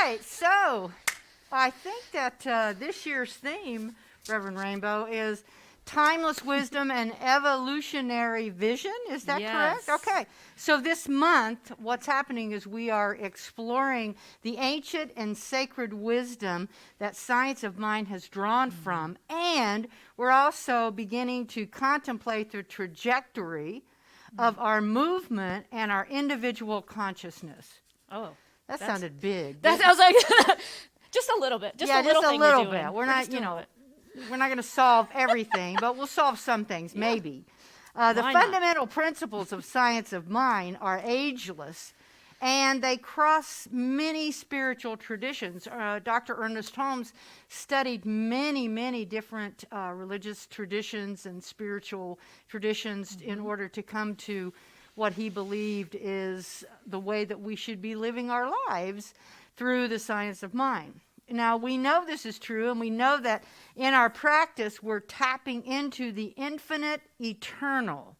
right, so I think that this year's theme, Reverend Rainbow, is Timeless Wisdom and Evolutionary Vision. Is that correct? Okay. So this month, what's happening is we are exploring the ancient and sacred wisdom that science of mind has drawn from, and we're also beginning to contemplate the trajectory of our movement and our individual consciousness. Oh, that sounded big. That sounds like just a little bit. Just a little bit. We're not, we're not going to solve everything, but we'll solve some things, maybe. The fundamental principles of science of mind are ageless, and they cross many spiritual traditions. Dr. Ernest Holmes studied many different religious traditions and spiritual traditions in order to come to what he believed is the way that we should be living our lives through the science of mind. Now, we know this is true, and we know that in our practice, we're tapping into the infinite eternal,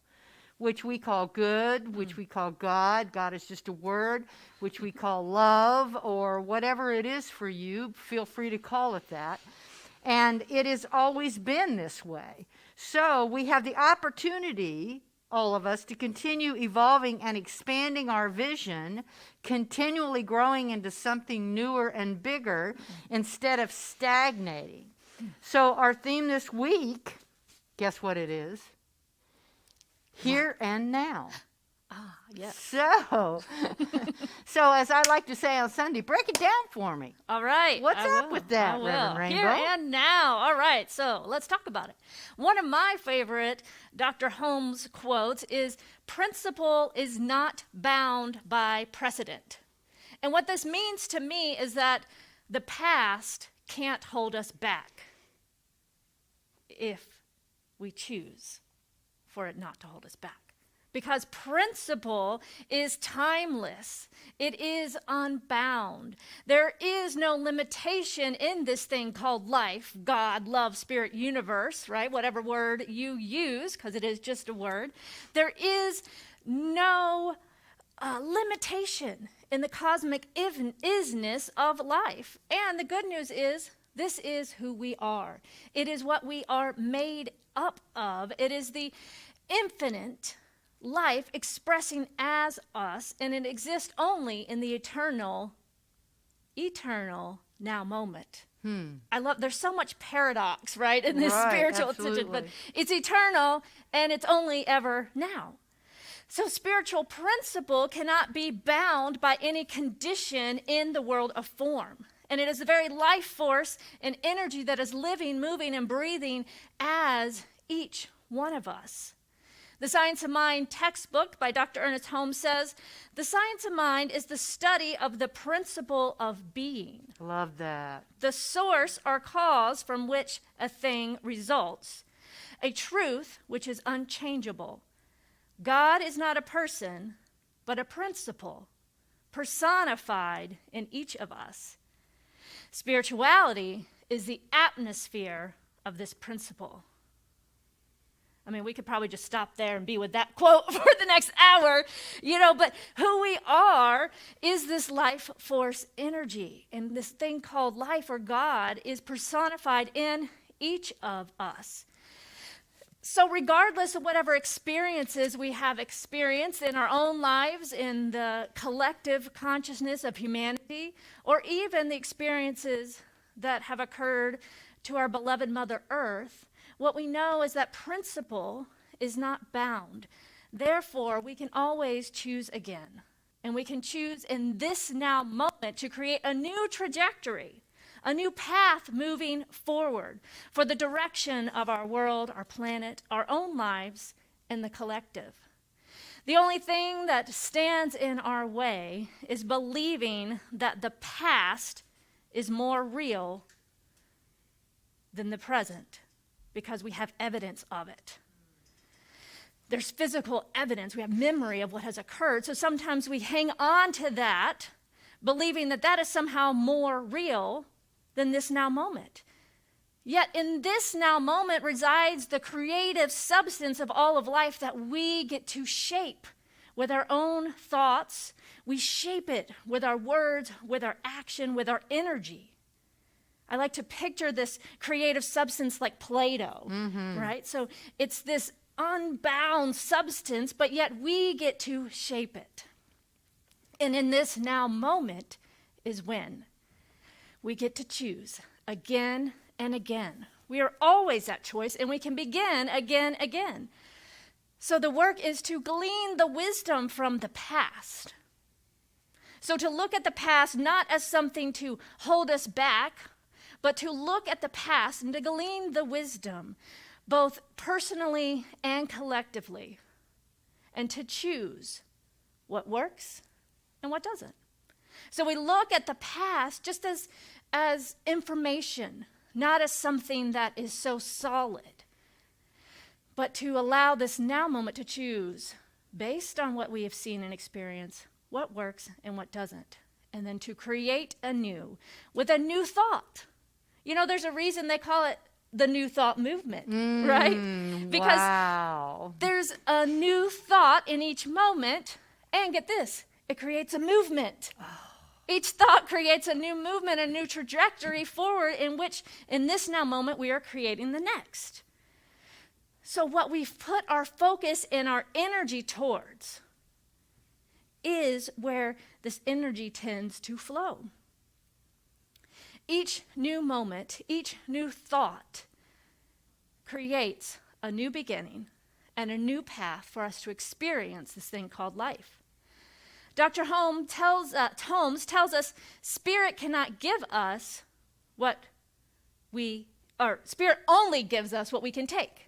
which we call good, which we call God. God is just a word, which we call love, or whatever it is for you. Feel free to call it that. And it has always been this way. So we have the opportunity, all of us, to continue evolving and expanding our vision, continually growing into something newer and bigger instead of stagnating. So our theme this week, guess what it is? Here and now. Yes. So as I like to say on Sunday, break it down for me. All right. What's up with that, Reverend Rainbow? Here and now. All right. So let's talk about it. One of my favorite Dr. Holmes quotes is, "Principle is not bound by precedent." And what this means to me is that the past can't hold us back if we choose for it not to hold us back. Because principle is timeless. It is unbound. There is no limitation in this thing called life, God, love, spirit, universe, right? Whatever word you use, because it is just a word. There is no limitation in the cosmic isness of life. And the good news is, this is who we are. It is what we are made up of. It is the infinite life expressing as us, and it exists only in the eternal now moment. There's so much paradox, right, in this spiritual attention, but it's eternal and it's only ever now. So spiritual principle cannot be bound by any condition in the world of form. And it is the very life force and energy that is living, moving, and breathing as each one of us. The Science of Mind textbook by Dr. Ernest Holmes says, "The science of mind is the study of the principle of being. Love that. The source or cause from which a thing results. A truth which is unchangeable. God is not a person, but a principle, personified in each of us. Spirituality is the atmosphere of this principle." I mean, we could probably just stop there and be with that quote for the next hour, but who we are is this life force energy. And this thing called life or God is personified in each of us. So regardless of whatever experiences we have experienced in our own lives, in the collective consciousness of humanity, or even the experiences that have occurred to our beloved Mother Earth, what we know is that principle is not bound. Therefore, we can always choose again. And we can choose in this now moment to create a new trajectory, a new path moving forward for the direction of our world, our planet, our own lives, and the collective. The only thing that stands in our way is believing that the past is more real than the present, because we have evidence of it. There's physical evidence. We have memory of what has occurred. So sometimes we hang on to that, believing that that is somehow more real than this now moment. Yet in this now moment resides the creative substance of all of life that we get to shape. with our own thoughts. We shape it with our words, with our action, with our energy. I like to picture this creative substance like Play-Doh, right? So it's this unbound substance, but yet we get to shape it. And in this now moment is when we get to choose again and again. We are always at choice, and we can begin again. So the work is to glean the wisdom from the past. So to look at the past not as something to hold us back, but to look at the past and to glean the wisdom, both personally and collectively, and to choose what works and what doesn't. So we look at the past just as information, not as something that is so solid, but to allow this now moment to choose, based on what we have seen and experienced, what works and what doesn't, and then to create anew with a new thought. You know, there's a reason they call it the New Thought movement, right? Because there's a new thought in each moment, and get this, it creates a movement. Each thought creates a new movement, a new trajectory forward in which, in this now moment, we are creating the next. So what we've put our focus and our energy towards is where this energy tends to flow. Each new moment, each new thought creates a new beginning and a new path for us to experience this thing called life. Dr. Holmes tells us spirit cannot give us spirit only gives us what we can take.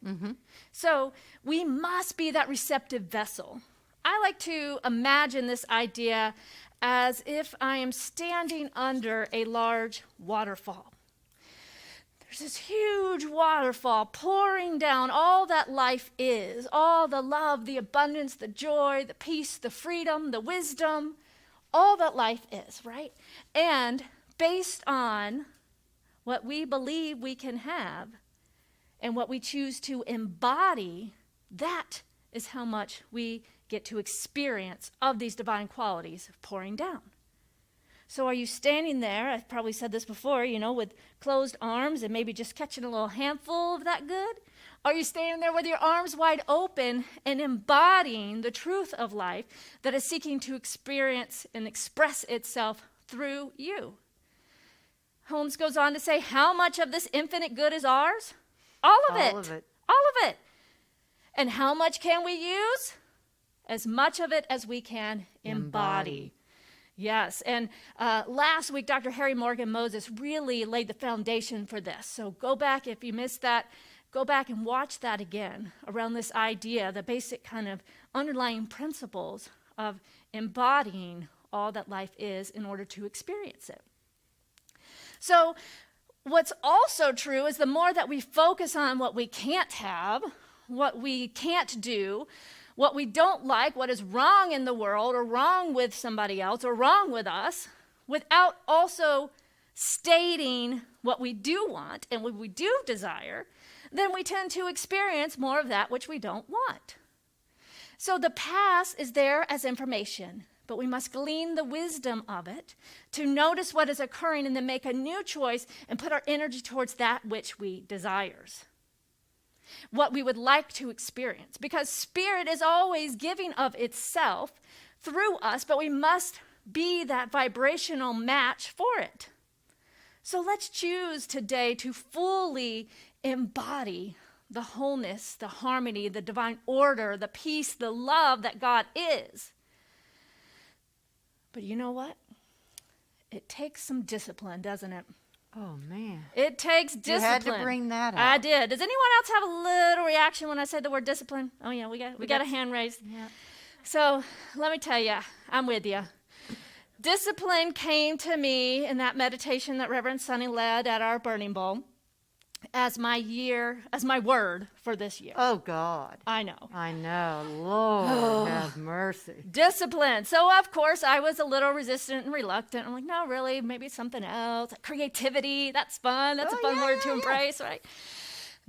So we must be that receptive vessel. I like to imagine this idea as if I am standing under a large waterfall. There's this huge waterfall pouring down all that life is, all the love, the abundance, the joy, the peace, the freedom, the wisdom, all that life is, right? And based on what we believe we can have and what we choose to embody, that is how much we get to experience of these divine qualities pouring down. So are you standing there, I've probably said this before, with closed arms and maybe just catching a little handful of that good? Are you standing there with your arms wide open and embodying the truth of life that is seeking to experience and express itself through you? Holmes goes on to say, how much of this infinite good is ours? All of it. All of it. And how much can we use? As much of it as we can embody. Yes, and last week, Dr. Harry Morgan Moses really laid the foundation for this. So go back, if you missed that, go back and watch that again around this idea, the basic kind of underlying principles of embodying all that life is in order to experience it. So what's also true is the more that we focus on what we can't have, what we can't do, what we don't like, what is wrong in the world or wrong with somebody else or wrong with us, without also stating what we do want and what we do desire, then we tend to experience more of that which we don't want. So the past is there as information, but we must glean the wisdom of it to notice what is occurring and then make a new choice and put our energy towards that which we desires, what we would like to experience, because spirit is always giving of itself through us, but we must be that vibrational match for it. So let's choose today to fully embody the wholeness, the harmony, the divine order, the peace, the love that God is. But you know what? It takes some discipline, doesn't it? Oh, man. It takes discipline. You had to bring that up. I did. Does anyone else have a little reaction when I said the word discipline? Oh, yeah, we got a hand raised. Yeah. So let me tell you, I'm with you. Discipline came to me in that meditation that Reverend Soni led at our burning bowl as my word for this year. Oh, God. I know. Lord, have mercy. Discipline. So, of course, I was a little resistant and reluctant. I'm like, no, really, maybe it's something else. Creativity, that's fun. That's a fun word to embrace, right?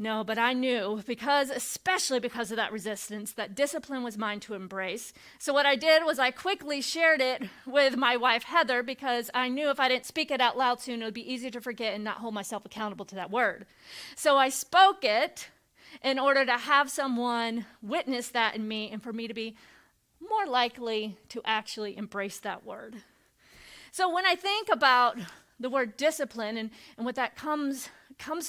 No, but I knew, especially because of that resistance, that discipline was mine to embrace. So what I did was I quickly shared it with my wife, Heather, because I knew if I didn't speak it out loud soon, it would be easier to forget and not hold myself accountable to that word. So I spoke it in order to have someone witness that in me and for me to be more likely to actually embrace that word. So when I think about the word discipline and what that comes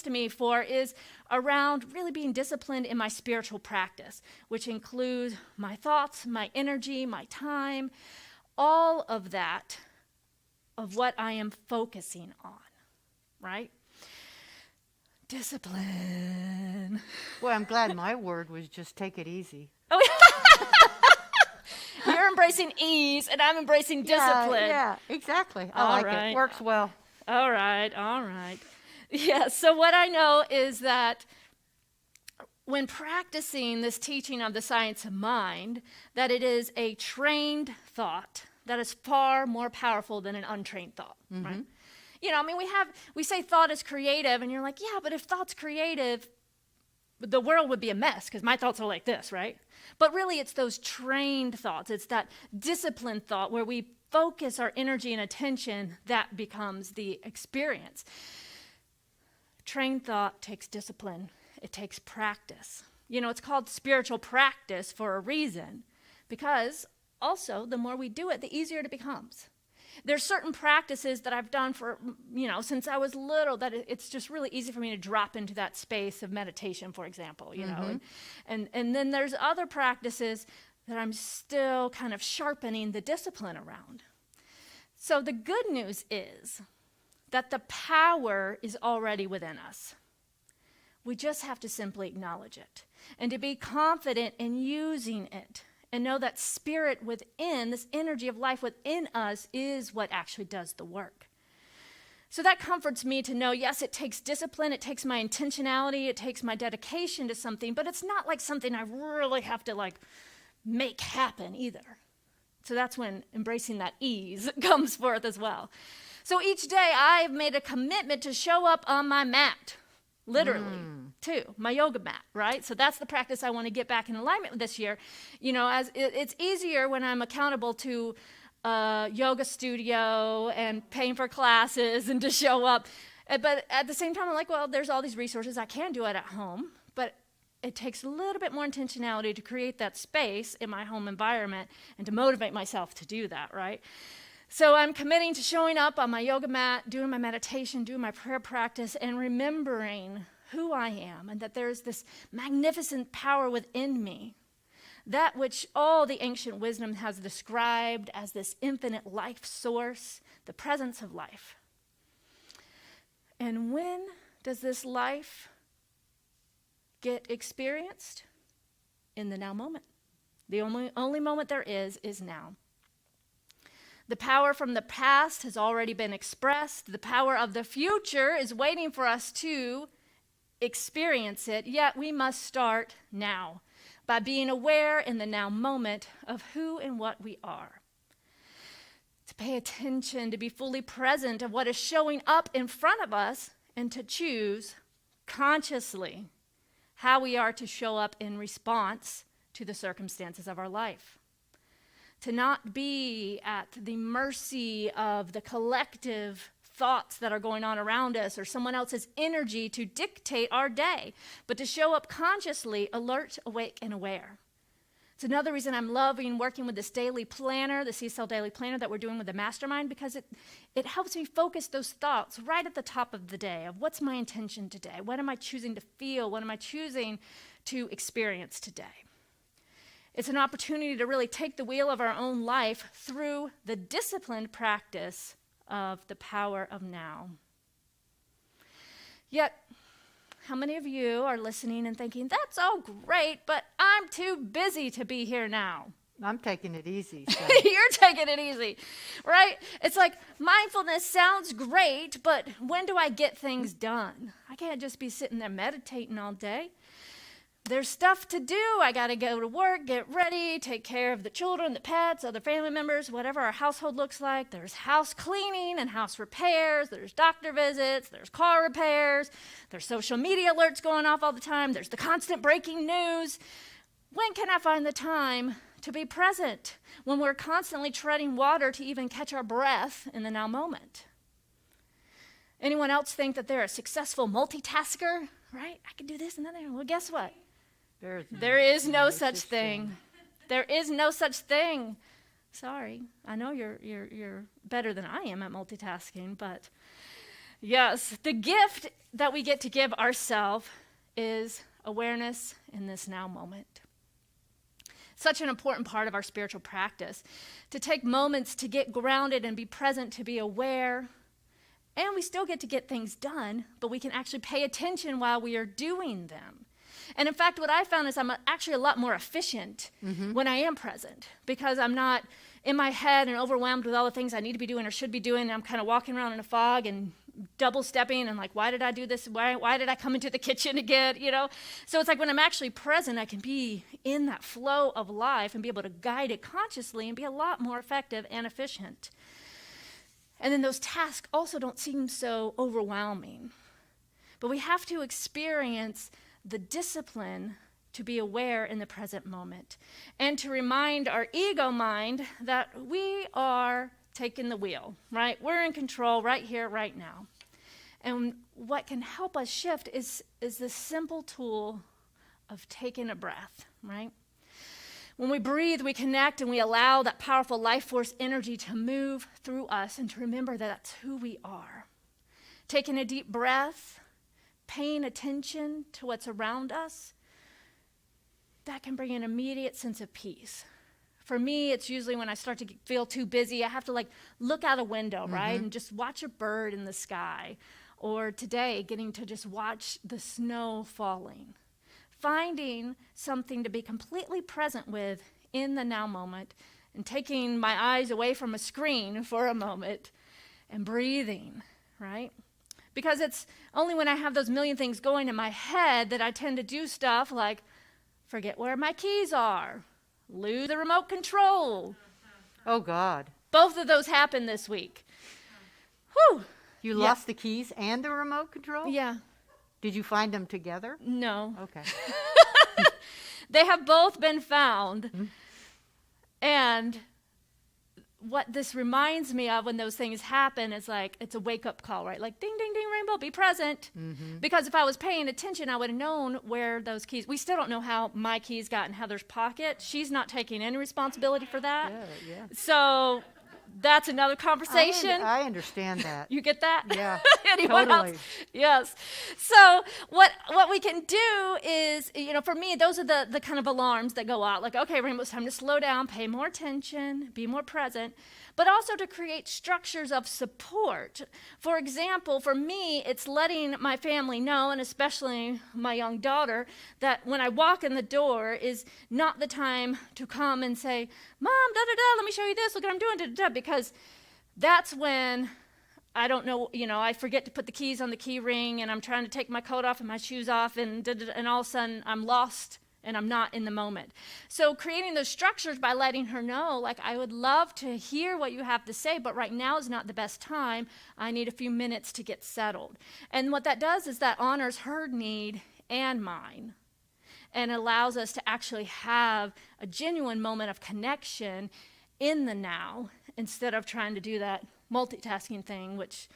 to me for is around really being disciplined in my spiritual practice, which includes my thoughts, my energy, my time, all of that of what I am focusing on, right? Discipline. Well, I'm glad my word was just take it easy. Oh, you're embracing ease, and I'm embracing discipline. Yeah, exactly. I like it. Works well. All right. Yeah, so what I know is that when practicing this teaching of the science of mind, that it is a trained thought that is far more powerful than an untrained thought, right? You know, I mean, we say thought is creative, and you're like, yeah, but if thought's creative, the world would be a mess because my thoughts are like this, right? But really, it's those trained thoughts. It's that disciplined thought where we focus our energy and attention that becomes the experience. Trained thought takes discipline. It takes practice. You know, it's called spiritual practice for a reason, because also the more we do it, the easier it becomes. There's certain practices that I've done for, since I was little, that it's just really easy for me to drop into that space of meditation, for example, you know. And then there's other practices that I'm still kind of sharpening the discipline around. So the good news is that the power is already within us. We just have to simply acknowledge it and to be confident in using it. And know that spirit within, this energy of life within us, is what actually does the work. So that comforts me to know, yes, it takes discipline, it takes my intentionality, it takes my dedication to something, but it's not like something I really have to make happen either. So that's when embracing that ease comes forth as well. So each day I've made a commitment to show up on my mat. Literally, too, my yoga mat, right? So that's the practice I want to get back in alignment with this year. You know, as it's easier when I'm accountable to a yoga studio and paying for classes and to show up. But at the same time, I'm like, well, there's all these resources. I can do it at home, but it takes a little bit more intentionality to create that space in my home environment and to motivate myself to do that, right? So I'm committing to showing up on my yoga mat, doing my meditation, doing my prayer practice, and remembering who I am and that there's this magnificent power within me, that which all the ancient wisdom has described as this infinite life source, the presence of life. And when does this life get experienced? In the now moment. The only moment there is now. The power from the past has already been expressed. The power of the future is waiting for us to experience it, yet we must start now by being aware in the now moment of who and what we are. To pay attention, to be fully present of what is showing up in front of us, and to choose consciously how we are to show up in response to the circumstances of our life. To not be at the mercy of the collective thoughts that are going on around us or someone else's energy to dictate our day, but to show up consciously, alert, awake, and aware. It's another reason I'm loving working with this daily planner, the CSL daily planner that we're doing with the mastermind, because it helps me focus those thoughts right at the top of the day of what's my intention today? What am I choosing to feel? What am I choosing to experience today? It's an opportunity to really take the wheel of our own life through the disciplined practice of the power of now. Yet, how many of you are listening and thinking, that's all great, but I'm too busy to be here now? I'm taking it easy. So. You're taking it easy, right? It's like mindfulness sounds great, but when do I get things done? I can't just be sitting there meditating all day. there's stuff to do. I got to go to work, get ready, take care of the children, the pets, other family members, whatever our household looks like. There's house cleaning and house repairs. There's doctor visits. There's car repairs. There's social media alerts going off all the time. There's the constant breaking news. When can I find the time to be present when we're constantly treading water to even catch our breath in the now moment? Anyone else think that they're a successful multitasker? Right? I can do this and that. Well, guess what? There is no such thing. There is no such thing. Sorry. I know you're better than I am at multitasking, but yes, the gift that we get to give ourselves is awareness in this now moment. Such an important part of our spiritual practice, to take moments to get grounded and be present, to be aware. And we still get to get things done, but we can actually pay attention while we are doing them. And in fact, what I found is I'm actually a lot more efficient when I am present, because I'm not in my head and overwhelmed with all the things I need to be doing or should be doing. I'm kind of walking around in a fog and double stepping and like, why did I do this? Why did I come into the kitchen again? So it's like when I'm actually present, I can be in that flow of life and be able to guide it consciously and be a lot more effective and efficient. And then those tasks also don't seem so overwhelming. But we have to experience the discipline to be aware in the present moment and to remind our ego mind that we are taking the wheel, right? We're in control right here, right now. And what can help us shift is this simple tool of taking a breath, right? When we breathe, we connect and we allow that powerful life force energy to move through us and to remember that that's who we are. Taking a deep breath, paying attention to what's around us, that can bring an immediate sense of peace. For me, it's usually when I start to feel too busy, I have to look out a window, right? And just watch a bird in the sky. Or today, getting to just watch the snow falling. Finding something to be completely present with in the now moment and taking my eyes away from a screen for a moment and breathing, right? Because it's only when I have those million things going in my head that I tend to do stuff like forget where my keys are, lose the remote control. Oh, God. Both of those happened this week. Whew. You lost the keys and the remote control? Yeah. Did you find them together? No. Okay. They have both been found. Mm-hmm. And what this reminds me of when those things happen is it's a wake-up call, right? Like, ding, ding, ding, rainbow, be present. Mm-hmm. Because if I was paying attention, I would have known where those keys, we still don't know how my keys got in Heather's pocket. She's not taking any responsibility for that. Yeah. So that's another conversation. I understand that. You get that? Yeah. Anyone totally. else? Yes. So what we can do is, for me, those are the kind of alarms that go out. Like, okay, Rainbow, it's time to slow down, pay more attention, be more present, but also to create structures of support. For example, for me, it's letting my family know, and especially my young daughter, that when I walk in the door is not the time to come and say, Mom, da-da-da, let me show you this, look what I'm doing, da-da-da, because that's when I don't know, I forget to put the keys on the key ring and I'm trying to take my coat off and my shoes off and all of a sudden I'm lost and I'm not in the moment. So creating those structures by letting her know, I would love to hear what you have to say, but right now is not the best time. I need a few minutes to get settled. And what that does is that honors her need and mine and allows us to actually have a genuine moment of connection in the now instead of trying to do that multitasking thing, which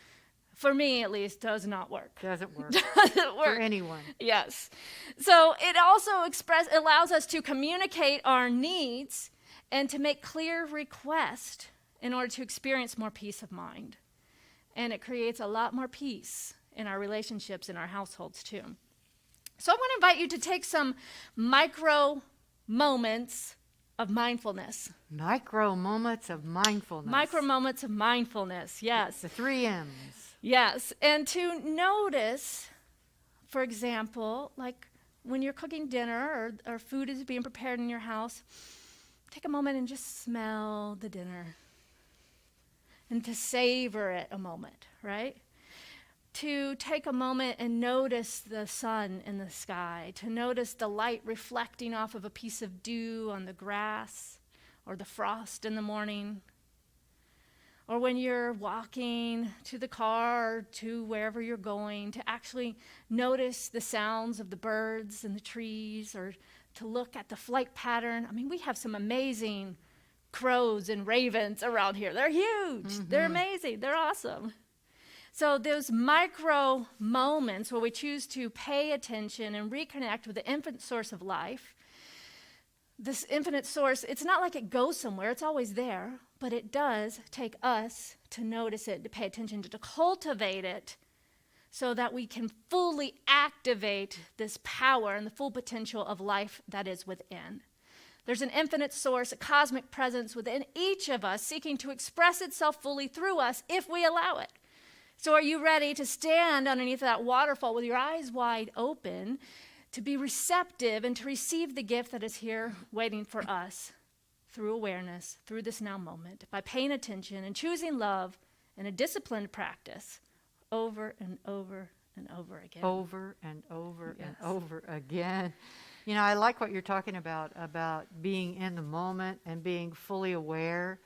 for me at least does not work. Doesn't work. Doesn't work. For anyone. Yes. So it also allows us to communicate our needs and to make clear requests in order to experience more peace of mind. And it creates a lot more peace in our relationships, in our households too. So I want to invite you to take some micro moments of mindfulness. Micro moments of mindfulness. Micro moments of mindfulness, yes. The 3 M's. Yes, and to notice, for example, when you're cooking dinner or food is being prepared in your house, take a moment and just smell the dinner and to savor it a moment, right? to take a moment and notice the sun in the sky, to notice the light reflecting off of a piece of dew on the grass or the frost in the morning. Or when you're walking to the car or to wherever you're going, to actually notice the sounds of the birds and the trees, or to look at the flight pattern. I mean, we have some amazing crows and ravens around here. They're huge. They're amazing. They're awesome. So those micro moments where we choose to pay attention and reconnect with the infinite source of life, this infinite source, it's not like it goes somewhere. It's always there. But it does take us to notice it, to pay attention to cultivate it, so that we can fully activate this power and the full potential of life that is within. There's an infinite source, a cosmic presence within each of us seeking to express itself fully through us if we allow it. So are you ready to stand underneath that waterfall with your eyes wide open, to be receptive and to receive the gift that is here waiting for us? Through awareness, through this now moment, by paying attention and choosing love in a disciplined practice over and over and over again. Over and over and over again. You know, I like what you're talking about being in the moment and being fully aware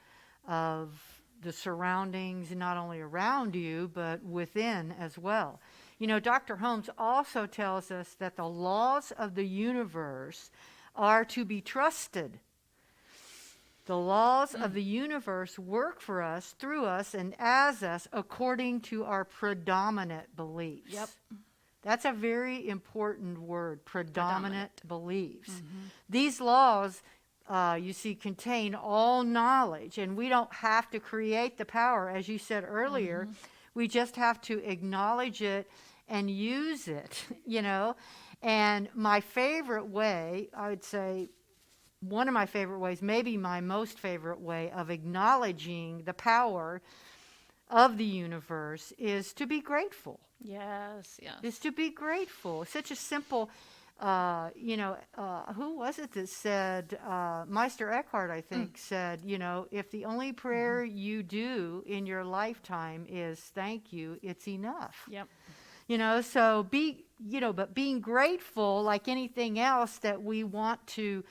of the surroundings, not only around you, but within as well. You know, Dr. Holmes also tells us that the laws of the universe are to be trusted. The laws of the universe work for us, through us, and as us according to our predominant beliefs. Yep. That's a very important word, predominant beliefs. These laws, you see, contain all knowledge, and we don't have to create the power, as you said earlier. We just have to acknowledge it and use it, you know. And my favorite way, I would say, one of my favorite ways, maybe my most favorite way of acknowledging the power of the universe is to be grateful. Yes. Is to be grateful. Such a simple, who was it that said, Meister Eckhart, I think, said, you know, if the only prayer you do in your lifetime is thank you, it's enough. Yep. You know, so but being grateful, like anything else that we want to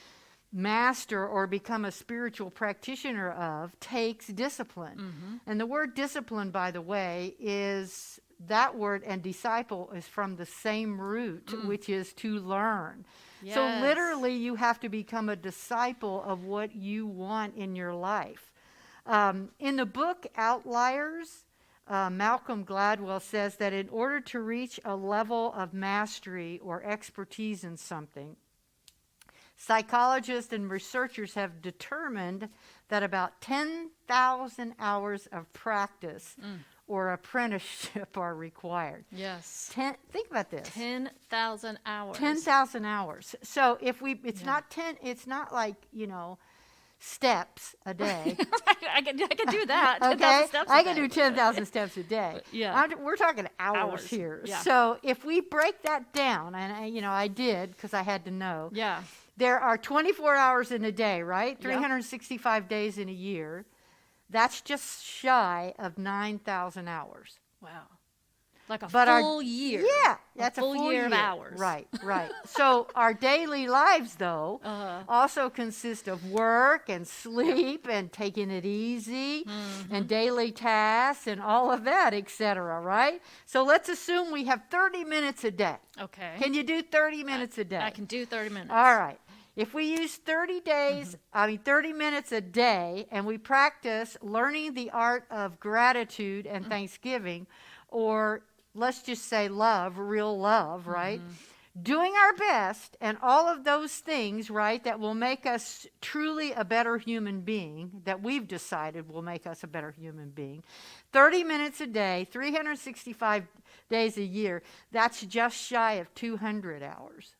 master or become a spiritual practitioner of, takes discipline. And the word discipline, by the way, is that word, and disciple is from the same root, which is to learn. Yes. So literally you have to become a disciple of what you want in your life. In the book Outliers, Malcolm Gladwell says that in order to reach a level of mastery or expertise in something, psychologists and researchers have determined that about 10,000 hours of practice or apprenticeship are required. Yes. Think about this. 10,000 hours. 10,000 hours. So if it's not like, you know, steps a day. I can do that. Okay, I can do do 10,000 steps a day. Yeah. We're talking hours here. Yeah. So if we break that down, and I did because I had to know. Yeah. There are 24 hours in a day, right? 365 days in a year. That's just shy of 9,000 hours. Wow. Like a full year. Yeah, that's a full year of hours. Right. So our daily lives, though, also consist of work and sleep and taking it easy and daily tasks and all of that, etc., right? So let's assume we have 30 minutes a day. Okay. Can you do 30 minutes a day? I can do 30 minutes. All right. If we use 30 minutes a day, and we practice learning the art of gratitude and thanksgiving, or let's just say love, real love, right? Doing our best and all of those things, right, that will make us truly a better human being, that we've decided will make us a better human being. 30 minutes a day, 365 days a year, that's just shy of 200 hours.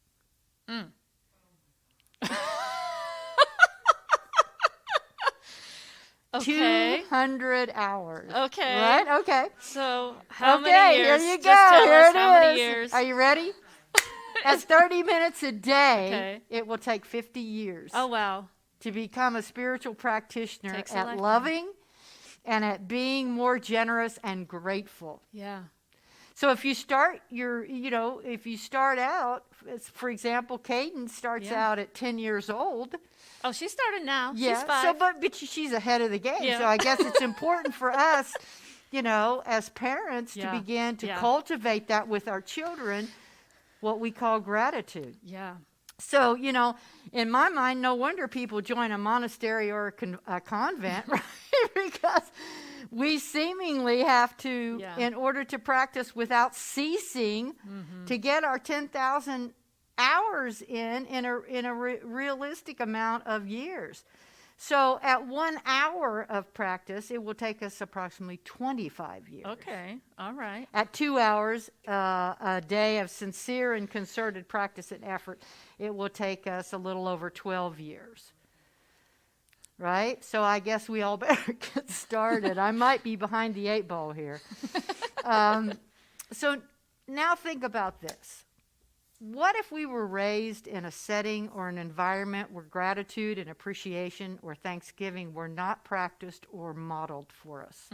Okay. 200 hours. Okay. Right? Okay. So how many years? Here you go. Just tell Here us it how is. many years. Are you ready? At 30 minutes a day, Okay. it will take 50 years Oh, wow. to become a spiritual practitioner Takes a at lifetime. loving and at being more generous and grateful. Yeah. So if you start if you start out, for example, Caden starts out at 10 years old. Oh, she started now. Yeah. She's 5. So, but she's ahead of the game. Yeah. So I guess it's important for us, as parents, to begin to cultivate that with our children, what we call gratitude. Yeah. So, in my mind, no wonder people join a monastery or a convent, right? Because we seemingly have to, in order to practice without ceasing, to get our 10,000 hours in a realistic amount of years. So at 1 hour of practice, it will take us approximately 25 years. Okay, all right. At 2 hours a day of sincere and concerted practice and effort, it will take us a little over 12 years. Right? So I guess we all better get started. I might be behind the 8 ball here. So now think about this. What if we were raised in a setting or an environment where gratitude and appreciation or thanksgiving were not practiced or modeled for us?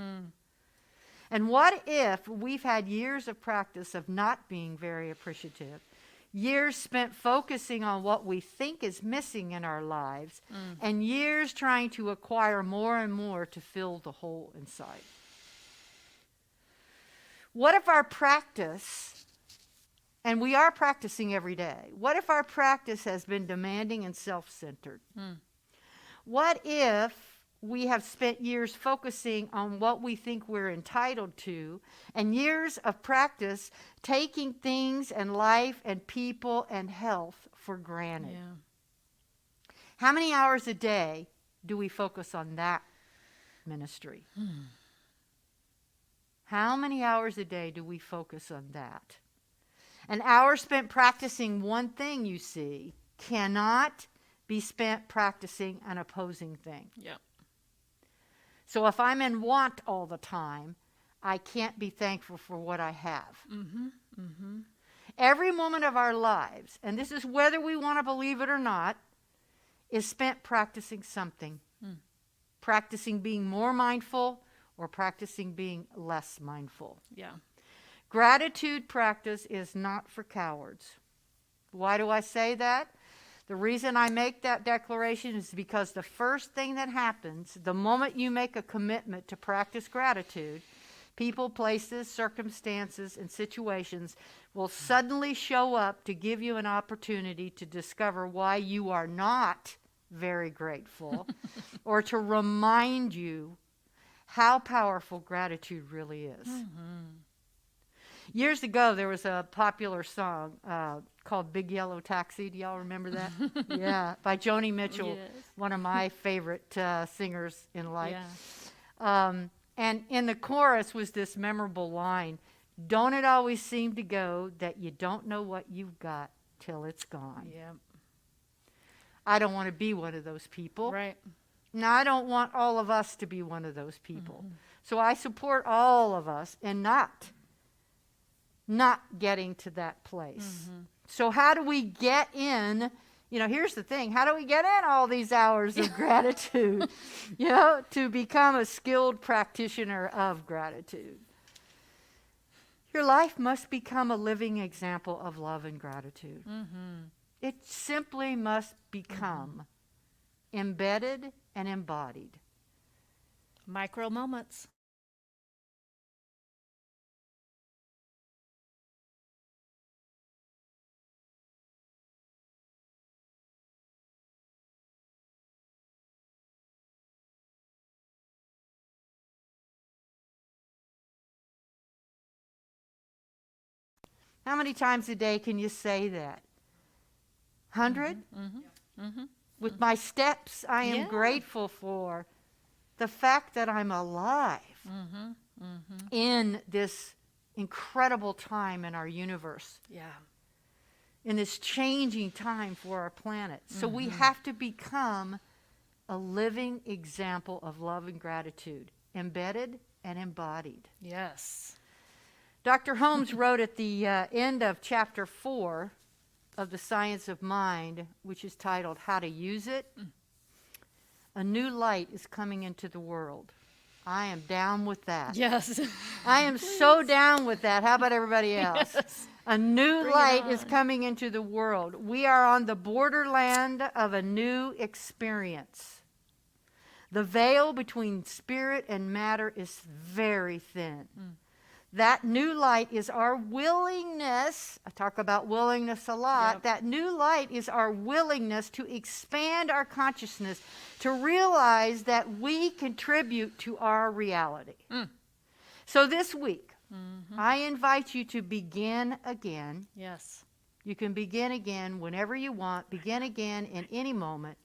And what if we've had years of practice of not being very appreciative, years spent focusing on what we think is missing in our lives, and years trying to acquire more and more to fill the hole inside? What if our practice, and we are practicing every day, what if our practice has been demanding and self-centered? What if we have spent years focusing on what we think we're entitled to, and years of practice taking things and life and people and health for granted? Yeah. How many hours a day do we focus on that ministry? How many hours a day do we focus on that? An hour spent practicing one thing, you see, cannot be spent practicing an opposing thing. Yep. So if I'm in want all the time, I can't be thankful for what I have. Every moment of our lives, and this is whether we want to believe it or not, is spent practicing something. Practicing being more mindful or practicing being less mindful. Yeah. Gratitude practice is not for cowards. Why do I say that? The reason I make that declaration is because the first thing that happens, the moment you make a commitment to practice gratitude, people, places, circumstances, and situations will suddenly show up to give you an opportunity to discover why you are not very grateful or to remind you how powerful gratitude really is. Years ago, there was a popular song called Big Yellow Taxi. Do y'all remember that? Yeah, by Joni Mitchell, Yes. one of my favorite singers in life. Yeah. And in the chorus was this memorable line, "Don't it always seem to go that you don't know what you've got till it's gone?" Yeah. I don't want to be one of those people. Right. Now, I don't want all of us to be one of those people. So I support all of us in not getting to that place. So how do we get in? Here's the thing. How do we get in all these hours of gratitude, to become a skilled practitioner of gratitude? Your life must become a living example of love and gratitude. It simply must become embedded and embodied. Micro moments. How many times a day can you say that? 100? With my steps, I am grateful for the fact that I'm alive in this incredible time in our universe, Yeah. in this changing time for our planet. So we have to become a living example of love and gratitude, embedded and embodied. Yes. Dr. Holmes wrote at the end of chapter 4 of The Science of Mind, which is titled How to Use It, "A new light is coming into the world. I am down with that. Yes. I am so down with that. How about everybody else? Yes. A new Bring it light is on. coming into the world. We are on the borderland of a new experience. The veil between spirit and matter is very thin. That new light is our willingness. I talk about willingness a lot. Yep. That new light is our willingness to expand our consciousness, to realize that we contribute to our reality. So this week, I invite you to begin again. Yes. You can begin again whenever you want. Begin again in any moment.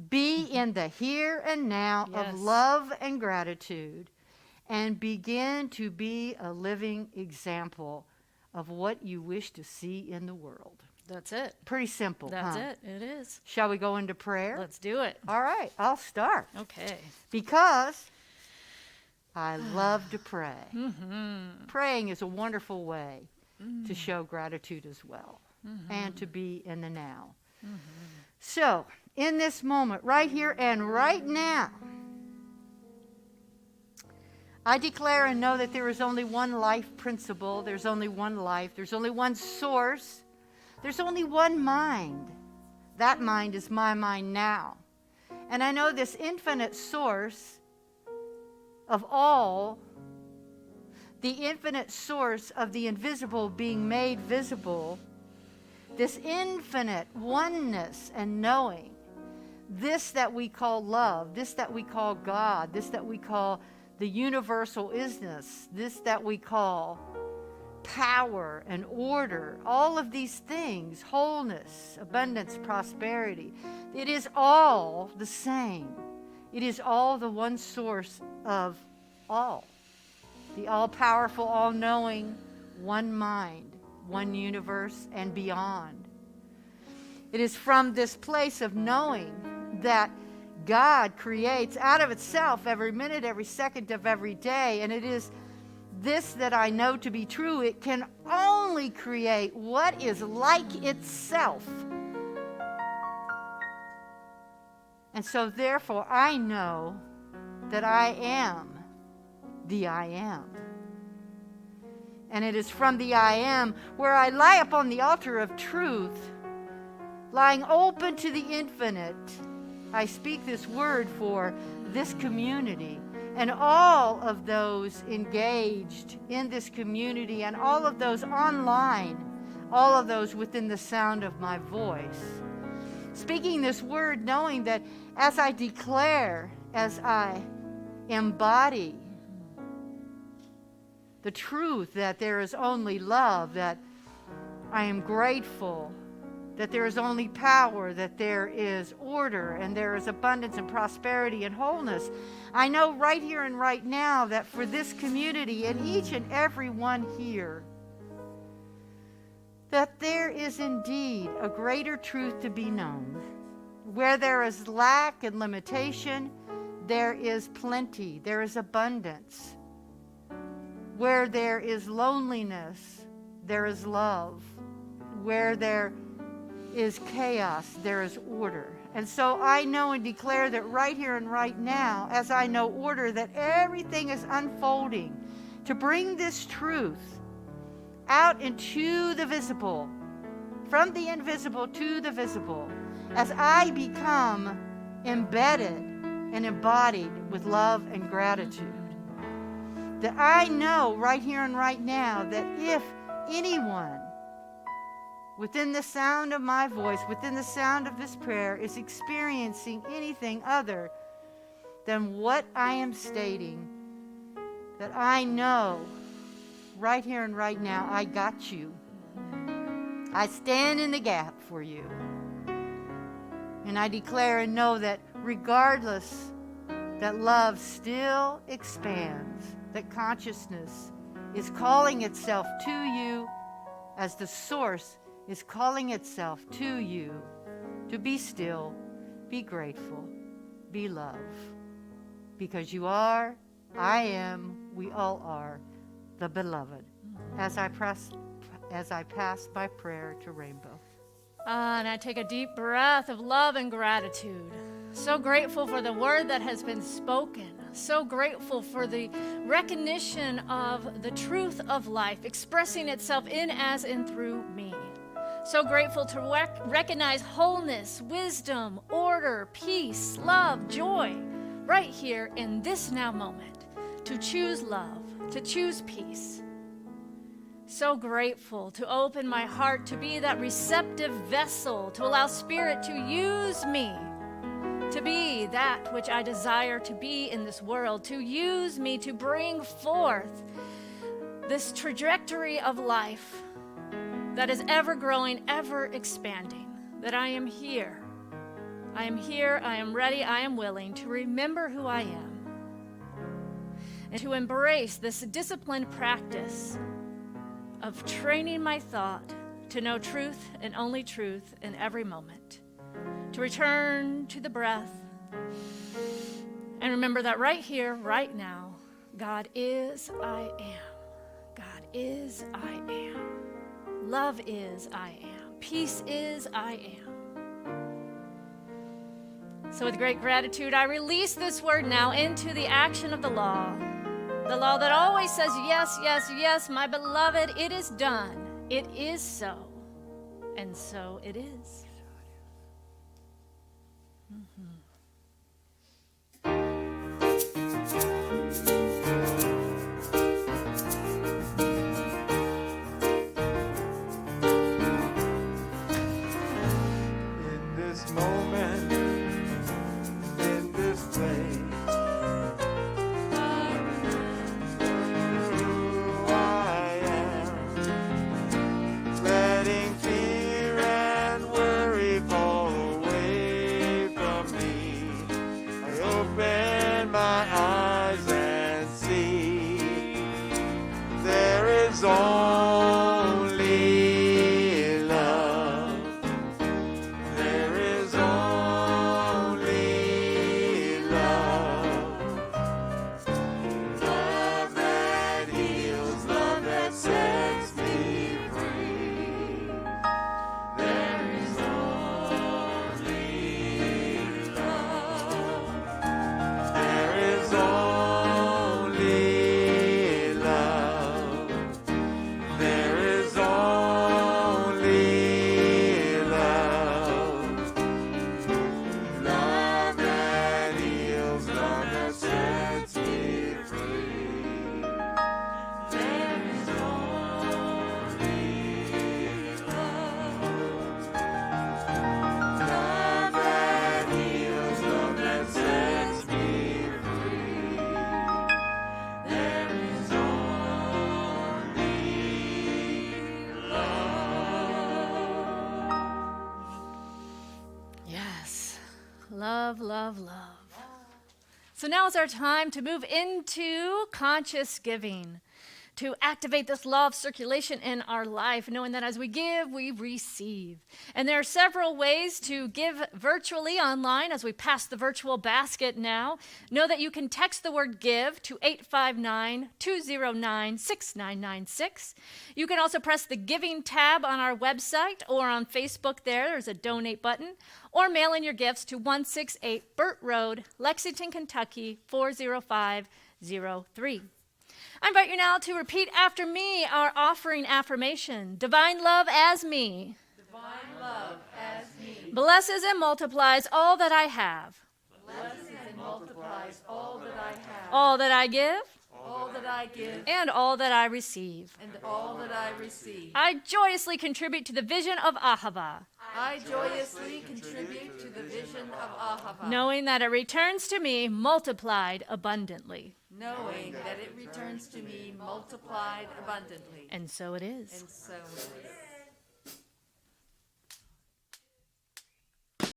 Be in the here and now Yes. of love and gratitude, and begin to be a living example of what you wish to see in the world. That's it. Pretty simple, That's huh? it. It is. Shall we go into prayer? Let's do it. All right, I'll start. Okay. Because I love to pray. Praying is a wonderful way to show gratitude as well, and to be in the now. So, in this moment, right here and right now, I declare and know that there is only one life principle, there's only one life, there's only one source, there's only one mind. That mind is my mind now. And I know this infinite source of all, the infinite source of the invisible being made visible, this infinite oneness and knowing, this that we call love, this that we call God, this that we call the universal isness, this that we call power and order, all of these things, wholeness, abundance, prosperity, it is all the same. It is all the one source of all. The all-powerful, all-knowing, one mind, one universe, and beyond. It is from this place of knowing that God creates out of itself every minute, every second of every day, and it is this that I know to be true. It can only create what is like itself. And so therefore I know that I am the I am. And it is from the I am where I lie upon the altar of truth, lying open to the infinite. I speak this word for this community and all of those engaged in this community and all of those online, all of those within the sound of my voice. Speaking this word knowing that as I declare, as I embody the truth that there is only love, that I am grateful, that there is only power, that there is order, and there is abundance and prosperity and wholeness. I know right here and right now that for this community and each and every one here, that there is indeed a greater truth to be known. Where there is lack and limitation, there is plenty, there is abundance. Where there is loneliness, there is love. Where there is chaos, there is order. And so I know and declare that right here and right now, as I know order, that everything is unfolding to bring this truth out into the visible, from the invisible to the visible, as I become embedded and embodied with love and gratitude. That I know right here and right now that if anyone within the sound of my voice, within the sound of this prayer, is experiencing anything other than what I am stating, that I know right here and right now, I got you. I stand in the gap for you. And I declare and know that regardless, that love still expands, that consciousness is calling itself to you as the source is calling itself to you to be still, be grateful, be love. Because you are, I am, we all are the beloved. As I pass my prayer to Rainbow. And I take a deep breath of love and gratitude. So grateful for the word that has been spoken. So grateful for the recognition of the truth of life expressing itself in, as, and through me. So grateful to recognize wholeness, wisdom, order, peace, love, joy, right here in this now moment. To choose love, to choose peace. So grateful to open my heart to be that receptive vessel, to allow Spirit to use me, to be that which I desire to be in this world, to use me to bring forth this trajectory of life that is ever growing, ever expanding, that I am here. I am here, I am ready, I am willing to remember who I am and to embrace this disciplined practice of training my thought to know truth and only truth in every moment, to return to the breath and remember that right here, right now, God is, I am. God is, I am. Love is, I am. Peace is, I am. So with great gratitude, I release this word now into the action of the law that always says, yes, yes, yes, my beloved, it is done. It is so. And so it is. In this moment, in this place, who I am, letting fear and worry fall away from me. I open my eyes and see there is only love. There is only love. Love that heals, love that sets me free. There is only love. There is only love. There is only love. Love that heals, love that sets me free. There is only love. Love that heals, love that sets me free. There is only love. Yes. Love, love, love. So now is our time to move into conscious giving, to activate this law of circulation in our life, knowing that as we give, we receive. And there are several ways to give virtually online as we pass the virtual basket now. Know that you can text the word give to 859-209-6996. You can also press the giving tab on our website or on Facebook there. There's a donate button. Or mail in your gifts to 168 Burt Road, Lexington, Kentucky, 40503. I invite you now to repeat after me our offering affirmation. Divine love as me. Divine love as me. Blesses and multiplies all that I have. Blesses and multiplies all that I have. All that I give. All that I give. And all that I receive. And all that I receive. I joyously contribute to the vision of Ahava, I joyously contribute to the vision of Ahava. knowing that it returns to me multiplied abundantly. Knowing that it returns to me multiplied abundantly. And so it is. And so it is.